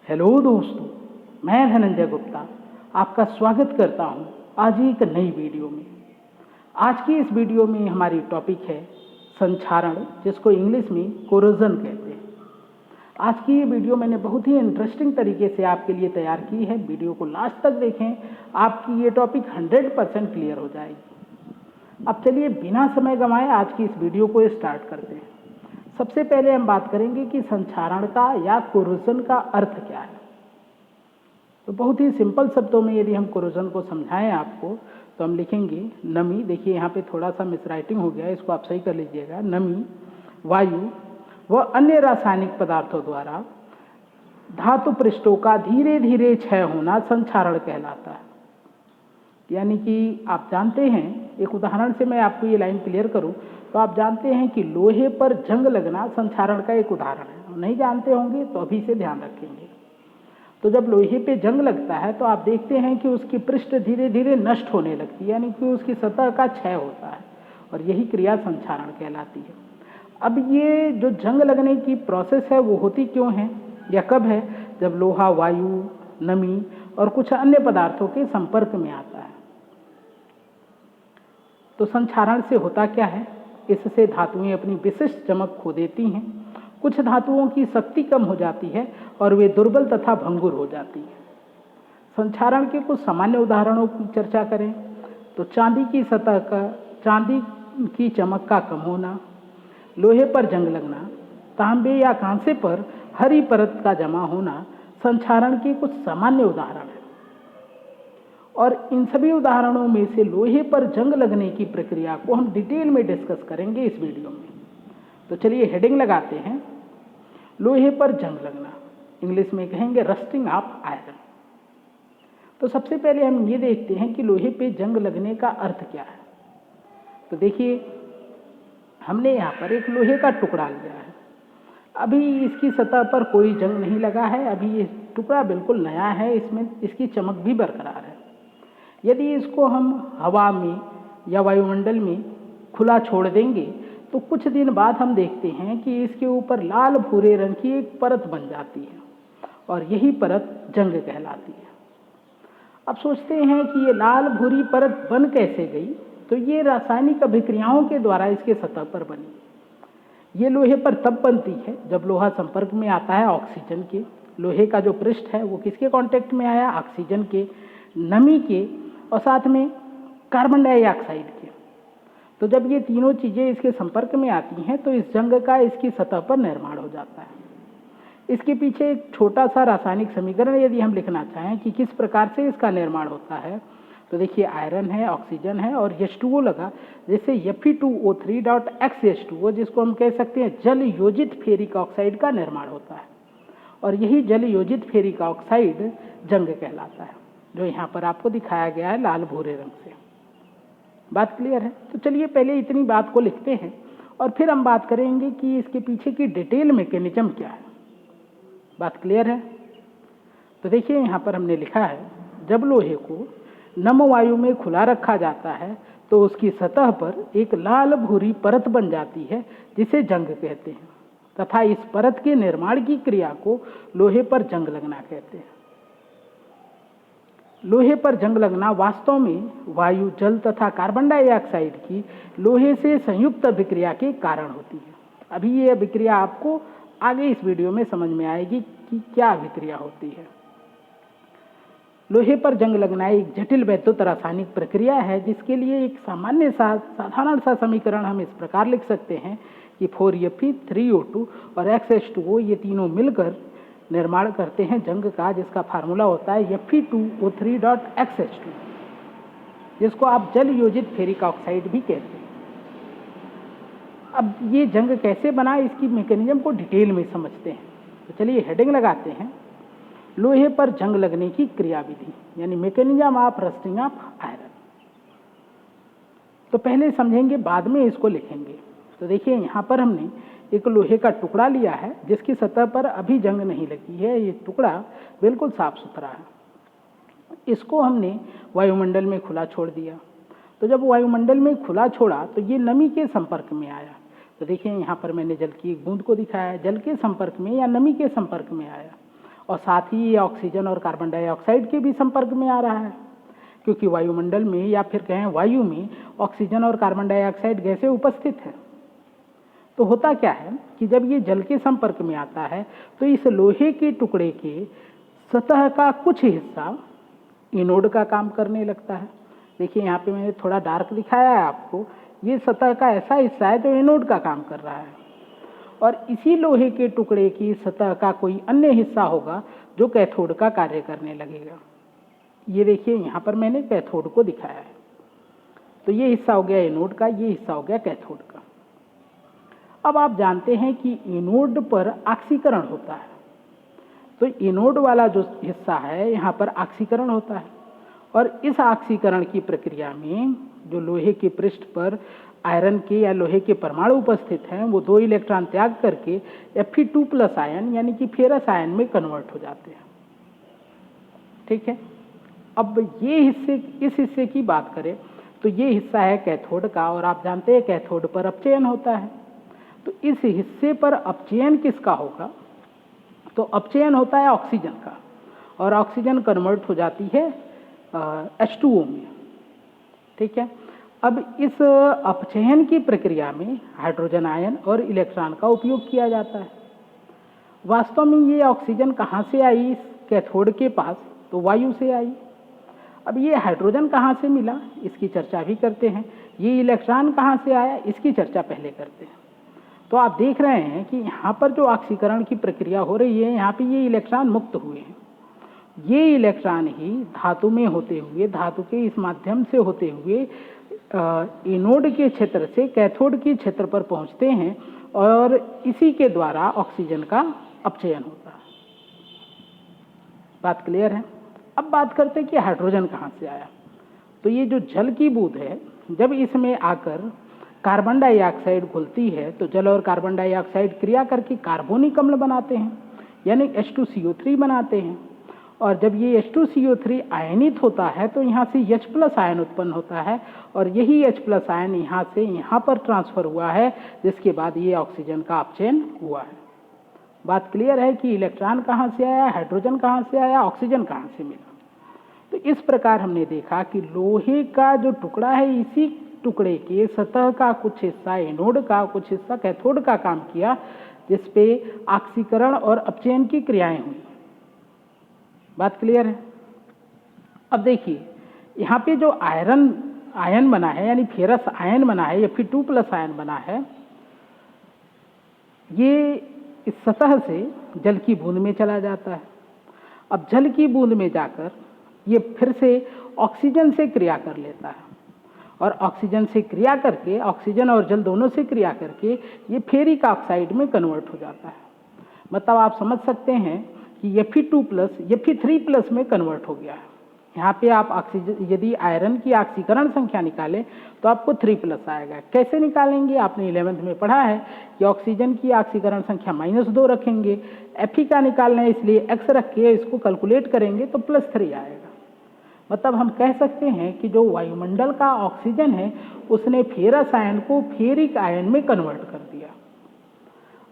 Hello दोस्तों, मैं धनंजय गुप्ता आपका स्वागत करता हूं आज एक नई वीडियो में। आज की इस वीडियो में हमारी टॉपिक है संक्षारण, जिसको इंग्लिश में कोरोजन कहते हैं। आज की ये वीडियो मैंने बहुत ही इंटरेस्टिंग तरीके से आपके लिए तैयार की है। वीडियो को लास्ट तक देखें, आपकी ये टॉपिक 100% क्लियर हो जाएगी। अब चलिए बिना समय गंवाए आज की इस वीडियो को स्टार्ट करते हैं। सबसे पहले हम बात करेंगे कि संक्षारण का या कोरोजन का अर्थ क्या है। तो बहुत ही सिंपल शब्दों में यदि हम कोरोजन को समझाएं आपको, तो हम लिखेंगे नमी। देखिए यहाँ पे थोड़ा सा मिसराइटिंग हो गया है, इसको आप सही कर लीजिएगा। नमी, वायु व अन्य रासायनिक पदार्थों द्वारा धातु पृष्ठों का धीरे धीरे क्षय होना संक्षारण कहलाता है। यानी कि आप जानते हैं, एक उदाहरण से मैं आपको ये लाइन क्लियर करूं तो आप जानते हैं कि लोहे पर जंग लगना संक्षारण का एक उदाहरण है। नहीं जानते होंगे तो अभी से ध्यान रखेंगे। तो जब लोहे पे जंग लगता है तो आप देखते हैं कि उसकी पृष्ठ धीरे धीरे नष्ट होने लगती है, यानी कि उसकी सतह का क्षय होता है, और यही क्रिया संक्षारण कहलाती है। अब ये जो जंग लगने की प्रोसेस है वो होती क्यों है या कब है? जब लोहा वायु, नमी और कुछ अन्य पदार्थों के संपर्क में आता है। तो संक्षारण से होता क्या है? इससे धातुएं अपनी विशिष्ट चमक खो देती हैं। कुछ धातुओं की शक्ति कम हो जाती है और वे दुर्बल तथा भंगुर हो जाती है। संक्षारण के कुछ सामान्य उदाहरणों की चर्चा करें तो चांदी की सतह का, चांदी की चमक का कम होना, लोहे पर जंग लगना, तांबे या कांसे पर हरी परत का जमा होना संक्षारण के कुछ सामान्य उदाहरण हैं। और इन सभी उदाहरणों में से लोहे पर जंग लगने की प्रक्रिया को हम डिटेल में डिस्कस करेंगे इस वीडियो में। तो चलिए हेडिंग लगाते हैं, लोहे पर जंग लगना। इंग्लिश में कहेंगे रस्टिंग ऑफ आयरन। तो सबसे पहले हम ये देखते हैं कि लोहे पे जंग लगने का अर्थ क्या है। तो देखिए, हमने यहाँ पर एक लोहे का टुकड़ा लिया है। अभी इसकी सतह पर कोई जंग नहीं लगा है, अभी ये टुकड़ा बिल्कुल नया है, इसमें इसकी चमक भी बरकरार है। यदि इसको हम हवा में या वायुमंडल में खुला छोड़ देंगे तो कुछ दिन बाद हम देखते हैं कि इसके ऊपर लाल भूरे रंग की एक परत बन जाती है, और यही परत जंग कहलाती है। अब सोचते हैं कि ये लाल भूरी परत बन कैसे गई? तो ये रासायनिक अभिक्रियाओं के द्वारा इसके सतह पर बनी। ये लोहे पर तब बनती है जब लोहा संपर्क में आता है ऑक्सीजन के। लोहे का जो पृष्ठ है वो किसके कांटेक्ट में आया? ऑक्सीजन के, नमी के और साथ में कार्बन डाइऑक्साइड के। तो जब ये तीनों चीज़ें इसके संपर्क में आती हैं तो इस जंग का इसकी सतह पर निर्माण हो जाता है। इसके पीछे एक छोटा सा रासायनिक समीकरण यदि हम लिखना चाहें कि किस प्रकार से इसका निर्माण होता है, तो देखिए आयरन है, ऑक्सीजन है और H2O लगा, जैसे Fe2O3.X H2O, जिसको हम कह सकते हैं जल योजित फेरिक ऑक्साइड का निर्माण होता है। और यही जल योजित फेरिक ऑक्साइड जंग कहलाता है, जो यहाँ पर आपको दिखाया गया है लाल भूरे रंग से। बात क्लियर है? तो चलिए पहले इतनी बात को लिखते हैं और फिर हम बात करेंगे कि इसके पीछे की डिटेल मैकेनिज्म क्या है। बात क्लियर है? तो देखिए यहाँ पर हमने लिखा है, जब लोहे को नम वायु में खुला रखा जाता है तो उसकी सतह पर एक लाल भूरी परत बन जाती है जिसे जंग कहते हैं, तथा इस परत के निर्माण की क्रिया को लोहे पर जंग लगना कहते हैं। लोहे पर जंग लगना वास्तव में वायु, जल तथा कार्बन डाइऑक्साइड की लोहे से संयुक्त अभिक्रिया के कारण होती है। अभी ये अभिक्रिया आपको आगे इस वीडियो में समझ में आएगी कि क्या अभिक्रिया होती है। लोहे पर जंग लगना एक जटिल वैद्युत रासायनिक प्रक्रिया है, जिसके लिए एक साधारण सा समीकरण हम इस प्रकार लिख सकते हैं कि 4Fe, 3O2 और XH2O ये तीनों मिलकर निर्माण करते हैं जंग का, जिसका फार्मूला होता है Fe2O3.XH2, जिसको आप जल योजित फेरिक ऑक्साइड भी कहते हैं। अब ये जंग कैसे बना, इसकी मैकेनिज्म को डिटेल में समझते हैं। तो चलिए हेडिंग लगाते हैं, लोहे पर जंग लगने की क्रियाविधि, यानी mechanism of rusting of iron. तो पहले समझेंगे, बाद में इसको लिखेंगे। तो देखिए यहाँ पर हमने एक लोहे का टुकड़ा लिया है जिसकी सतह पर अभी जंग नहीं लगी है। ये टुकड़ा बिल्कुल साफ सुथरा है। इसको हमने वायुमंडल में खुला छोड़ दिया। तो जब वायुमंडल में खुला छोड़ा तो ये नमी के संपर्क में आया। तो देखिए यहाँ पर मैंने जल की एक बूंद को दिखाया है, जल के संपर्क में या नमी के संपर्क में आया और साथ ही ये ऑक्सीजन और कार्बन डाइऑक्साइड के भी संपर्क में आ रहा है, क्योंकि वायुमंडल में या फिर कहें वायु में ऑक्सीजन और कार्बन डाइऑक्साइड गैसें उपस्थित हैं। तो होता क्या है कि जब ये जल के संपर्क में आता है तो इस लोहे के टुकड़े के सतह का कुछ हिस्सा एनोड का काम करने लगता है। देखिए यहाँ पे मैंने थोड़ा डार्क दिखाया है आपको, ये सतह का ऐसा हिस्सा है जो एनोड का काम कर रहा है, और इसी लोहे के टुकड़े की सतह का कोई अन्य हिस्सा होगा जो कैथोड का कार्य करने लगेगा। ये देखिए यहाँ पर मैंने कैथोड को दिखाया है। तो ये हिस्सा हो गया एनोड का, ये हिस्सा हो गया कैथोड का। अब आप जानते हैं कि एनोड पर ऑक्सीकरण होता है, तो एनोड वाला जो हिस्सा है यहाँ पर ऑक्सीकरण होता है, और इस ऑक्सीकरण की प्रक्रिया में जो लोहे के पृष्ठ पर आयरन के या लोहे के परमाणु उपस्थित हैं वो 2 इलेक्ट्रॉन त्याग करके Fe2+ आयन यानी कि फेरस आयन में कन्वर्ट हो जाते हैं। ठीक है, अब इस हिस्से की बात करें तो ये हिस्सा है कैथोड का, और आप जानते हैं कैथोड पर अपचयन होता है। तो इस हिस्से पर अपचयन किसका होगा? तो अपचयन होता है ऑक्सीजन का, और ऑक्सीजन कन्वर्ट हो जाती है H2O में। ठीक है, अब इस अपचयन की प्रक्रिया में हाइड्रोजन आयन और इलेक्ट्रॉन का उपयोग किया जाता है। वास्तव में ये ऑक्सीजन कहाँ से आई इस कैथोड के पास? तो वायु से आई। अब ये हाइड्रोजन कहाँ से मिला इसकी चर्चा भी करते हैं। ये इलेक्ट्रॉन कहाँ से आया इसकी चर्चा पहले करते हैं। तो आप देख रहे हैं कि यहाँ पर जो ऑक्सीकरण की प्रक्रिया हो रही है, यहाँ पे ये इलेक्ट्रॉन मुक्त हुए हैं। ये इलेक्ट्रॉन ही धातु में होते हुए, धातु के इस माध्यम से होते हुए एनोड के क्षेत्र से कैथोड के क्षेत्र पर पहुँचते हैं, और इसी के द्वारा ऑक्सीजन का अपचयन होता है। बात क्लियर है? अब बात करते हैं कि हाइड्रोजन कहाँ से आया। तो ये जो जल की बूंद है, जब इसमें आकर कार्बन डाइऑक्साइड घुलती है तो जल और कार्बन डाइऑक्साइड क्रिया करके कार्बोनिक अम्ल बनाते हैं, यानी H2CO3 बनाते हैं। और जब ये H2CO3 आयनित होता है तो यहाँ से H+ आयन उत्पन्न होता है, और यही H+ आयन यहाँ से यहाँ पर ट्रांसफर हुआ है, जिसके बाद ये ऑक्सीजन का अपचयन हुआ है। बात क्लियर है कि इलेक्ट्रॉन कहाँ से आया, हाइड्रोजन कहाँ से आया, ऑक्सीजन कहाँ से मिला। तो इस प्रकार हमने देखा कि लोहे का जो टुकड़ा है, इसी टुकड़े के सतह का कुछ हिस्सा एनोड का, कुछ हिस्सा कैथोड का काम किया, जिसपे ऑक्सीकरण और अपचयन की क्रियाएं हुई। बात क्लियर है? अब देखिए यहाँ पे जो आयन बना है, यानी फेरस आयन बना है, Fe2+ आयन बना है, ये इस सतह से जल की बूंद में चला जाता है। अब जल की बूंद में जाकर ये फिर से ऑक्सीजन से क्रिया कर लेता है, और ऑक्सीजन से क्रिया करके, ऑक्सीजन और जल दोनों से क्रिया करके ये फेरिक ऑक्साइड में कन्वर्ट हो जाता है। मतलब आप समझ सकते हैं कि Fe2+ Fe3+ में कन्वर्ट हो गया है। यहाँ पे आप ऑक्सीजन, यदि आयरन की ऑक्सीकरण संख्या निकालें तो आपको 3+ आएगा। कैसे निकालेंगे? आपने 11th में पढ़ा है कि ऑक्सीजन की ऑक्सीकरण संख्या -2 रखेंगे, Fe का निकालना है इसलिए x रख के इसको कैलकुलेट करेंगे तो +3 आएगा। मतलब हम कह सकते हैं कि जो वायुमंडल का ऑक्सीजन है उसने फेरस आयन को फेरिक आयन में कन्वर्ट कर दिया।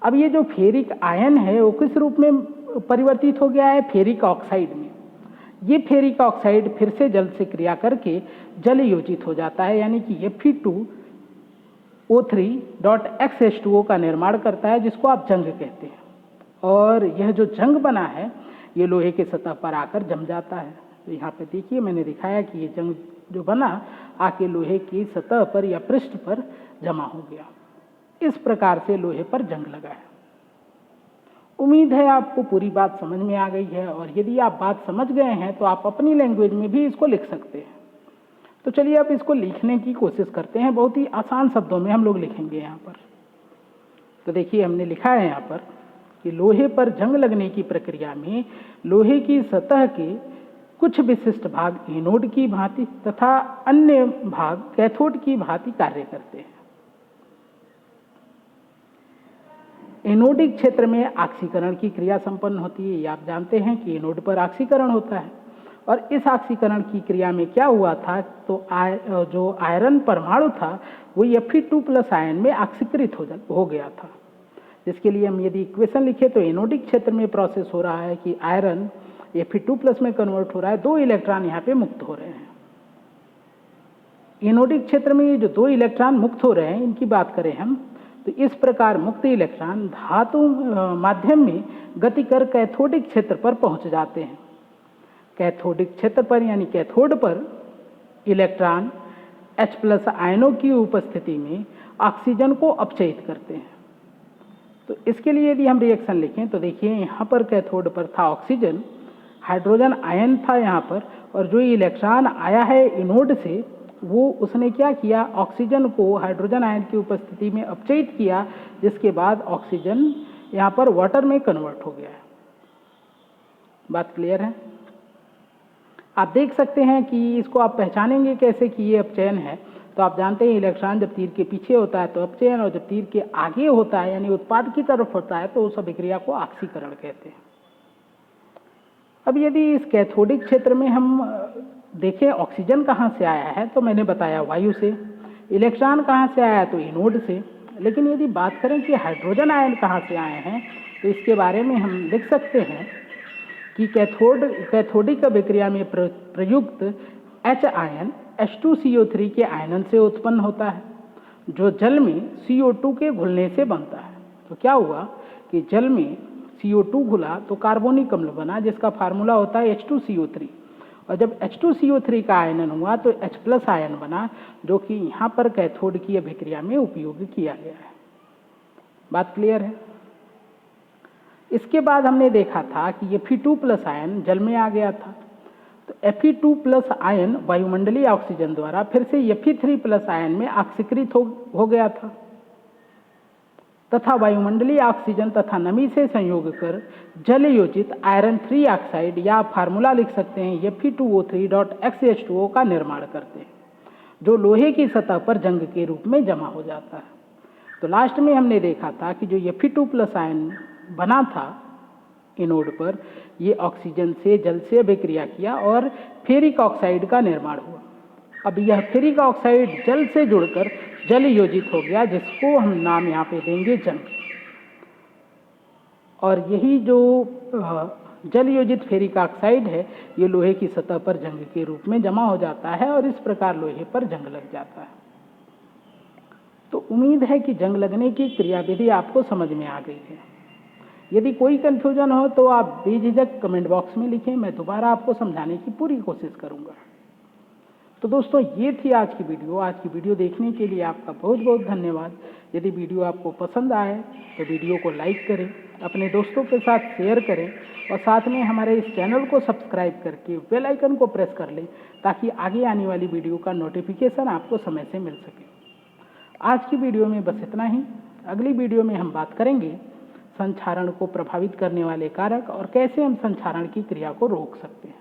अब ये जो फेरिक आयन है वो किस रूप में परिवर्तित हो गया है? फेरिक ऑक्साइड में। ये फेरिक ऑक्साइड फिर से जल से क्रिया करके जल योजित हो जाता है, यानी कि Fe2O3.XH2O का निर्माण करता है, जिसको आप जंग कहते हैं। और यह जो जंग बना है ये लोहे के सतह पर आकर जम जाता है। तो यहाँ पे देखिए मैंने दिखाया कि ये जंग जो बना आके लोहे की सतह पर या पृष्ठ पर जमा हो गया। इस प्रकार से लोहे पर जंग लगा है। उम्मीद है आपको पूरी बात समझ में आ गई है, और यदि आप बात समझ गए हैं तो आप अपनी लैंग्वेज में भी इसको लिख सकते हैं। तो चलिए अब इसको लिखने की कोशिश करते हैं। बहुत ही आसान शब्दों में हम लोग लिखेंगे यहाँ पर। तो देखिए हमने लिखा है यहाँ पर कि लोहे पर जंग लगने की प्रक्रिया में लोहे की सतह के कुछ विशिष्ट भाग एनोड की भांति तथा अन्य भाग कैथोड की भांति कार्य करते हैं। एनोडिक क्षेत्र में ऑक्सीकरण की क्रिया संपन्न होती है। ये आप जानते हैं कि एनोड पर ऑक्सीकरण होता है, और इस ऑक्सीकरण की क्रिया में क्या हुआ था, तो जो आयरन परमाणु था वो Fe2+ आयन में ऑक्सीकृत हो गया था, जिसके लिए हम यदि इक्वेशन लिखें तो एनोडिक क्षेत्र में प्रोसेस हो रहा है कि आयरन Fe2+ में कन्वर्ट हो रहा है, 2 इलेक्ट्रॉन यहाँ पे मुक्त हो रहे हैं। एनोडिक क्षेत्र में ये जो 2 इलेक्ट्रॉन मुक्त हो रहे हैं, इनकी बात करें हम तो इस प्रकार मुक्त इलेक्ट्रॉन धातु माध्यम में गति कर कैथोडिक क्षेत्र पर पहुंच जाते हैं। कैथोडिक क्षेत्र पर यानी कैथोड पर इलेक्ट्रॉन H+ आयनों की उपस्थिति में ऑक्सीजन को अपचयित करते हैं। तो इसके लिए यदि हम रिएक्शन लिखें तो देखिए यहाँ पर कैथोड पर था ऑक्सीजन, हाइड्रोजन आयन था यहाँ पर, और जो इलेक्ट्रॉन आया है एनोड से वो उसने क्या किया, ऑक्सीजन को हाइड्रोजन आयन की उपस्थिति में अपचयित किया, जिसके बाद ऑक्सीजन यहाँ पर वाटर में कन्वर्ट हो गया है। बात क्लियर है? आप देख सकते हैं कि इसको आप पहचानेंगे कैसे कि ये अपचयन है। तो आप जानते हैं इलेक्ट्रॉन जब तीर के पीछे होता है तो अपचयन, और जब तीर के आगे होता है यानी उत्पाद की तरफ होता है तो उस अभिक्रिया को ऑक्सीकरण कहते हैं। अब यदि इस कैथोडिक क्षेत्र में हम देखें ऑक्सीजन कहाँ से आया है तो मैंने बताया वायु से, इलेक्ट्रॉन कहाँ से आया तो एनोड से। लेकिन यदि बात करें कि हाइड्रोजन आयन कहाँ से आए हैं तो इसके बारे में हम लिख सकते हैं कि कैथोडिक अभिक्रिया में प्रयुक्त H आयन H2CO3 के आयनन से उत्पन्न होता है, जो जल में CO2 के घुलने से बनता है। तो क्या हुआ कि जल में CO2 घुला तो कार्बोनिक अम्ल बना, जिसका फार्मूला होता है H2CO3, और जब H2CO3 का आयनन हुआ तो H+ आयन बना, जो कि यहाँ पर कैथोड की अभिक्रिया में उपयोग किया गया है। बात क्लियर है? इसके बाद हमने देखा था कि Fe2+ आयन जल में आ गया था, तो Fe2+ आयन वायुमंडलीय ऑक्सीजन द्वारा फिर से Fe3+ आयन में ऑक्सीकृत हो गया था, तथा वायुमंडलीय ऑक्सीजन तथा नमी से संयोग कर जल योजित आयरन 3 ऑक्साइड या फार्मूला लिख सकते हैं Fe2O3.XH2O का निर्माण करते हैं, जो लोहे की सतह पर जंग के रूप में जमा हो जाता है। तो लास्ट में हमने देखा था कि जो Fe2+ आयन बना था एनोड पर, ये ऑक्सीजन से जल से अभिक्रिया किया और फेरिक ऑक्साइड का निर्माण हुआ। अब यह फेरिक ऑक्साइड जल से जुड़कर जल योजित हो गया, जिसको हम नाम यहाँ पे देंगे जंग। और यही जो जल योजित फेरिक ऑक्साइड है ये लोहे की सतह पर जंग के रूप में जमा हो जाता है और इस प्रकार लोहे पर जंग लग जाता है। तो उम्मीद है कि जंग लगने की क्रियाविधि आपको समझ में आ गई है। यदि कोई कन्फ्यूजन हो तो आप बेझिझक कमेंट बॉक्स में लिखें, मैं दोबारा आपको समझाने की पूरी कोशिश करूंगा। तो दोस्तों ये थी आज की वीडियो। आज की वीडियो देखने के लिए आपका बहुत बहुत धन्यवाद। यदि वीडियो आपको पसंद आए तो वीडियो को लाइक करें, अपने दोस्तों के साथ शेयर करें और साथ में हमारे इस चैनल को सब्सक्राइब करके बेल आइकन को प्रेस कर लें, ताकि आगे आने वाली वीडियो का नोटिफिकेशन आपको समय से मिल सके। आज की वीडियो में बस इतना ही। अगली वीडियो में हम बात करेंगे संक्षारण को प्रभावित करने वाले कारक और कैसे हम संक्षारण की क्रिया को रोक सकते हैं।